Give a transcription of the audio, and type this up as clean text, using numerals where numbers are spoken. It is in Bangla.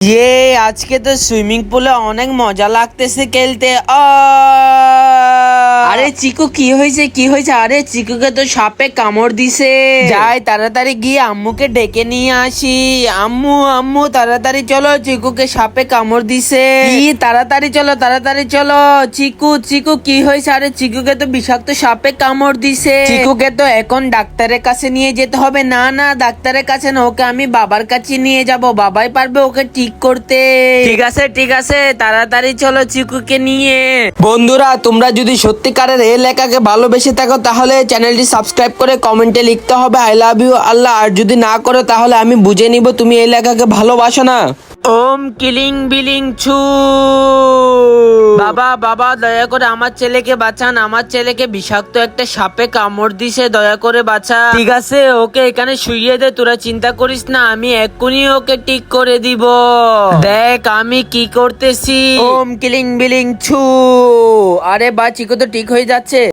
আজকে তো সুইমিং পুলে অনেক মজা লাগতেছে খেলতে। আরে চিকু কি হয়েছে কি হয়েছে? আরে চিকুকে তো সাপে কামড় দিছে। যাই তাড়াতাড়ি গিয়ে আম্মুকে ডেকে নিয়ে আসি। আম্মু আম্মু তাড়াতাড়ি চলো, চিকুকে সাপে কামড় দিছে। কি তাড়াতাড়ি চলো তাড়াতাড়ি চলো। চিকু চিকু কি হয়েছে? আরে চিকুকে তো বিষাক্ত সাপে কামড় দিছে। চিকুকে তো এখন ডাক্তারের কাছে নিয়ে যেতে হবে। না না ডাক্তারের কাছে না, ওকে আমি বাবার কাছে নিয়ে যাব, বাবাই পারবে ওকে ঠিক করতে। ঠিক আছে তাড়াতাড়ি চলো চিকুকে নিয়ে। বন্ধুরা তোমরা যদি সত্যিকারের এই লেখাকে ভালোবেসে থাকো তাহলে চ্যানেলটি সাবস্ক্রাইব করে কমেন্টে লিখতে হবে আই লাভ ইউ আল্লাহ। আর যদি না করো তাহলে আমি বুঝে নিব তুমি এই লেখাকে ভালোবাসো না। ওম কিলিং বিলিং ছু। বাবা বাবা দয়া করে আমার ছেলেকে বাঁচান, আমার ছেলেকে বিষাক্ত একটা সাপে কামড় দিছে, দয়া করে বাঁচা। ঠিক আছে ওকে এখানে শুইয়ে দে, তোরা চিন্তা করিস না, আমি এক্ষুনি ওকে ঠিক করে দিব। দেখ আমি কি করতেছি। ওম কিলিং বিলিং ছু। আরে বা চিকু তো ঠিক হয়ে যাচ্ছে।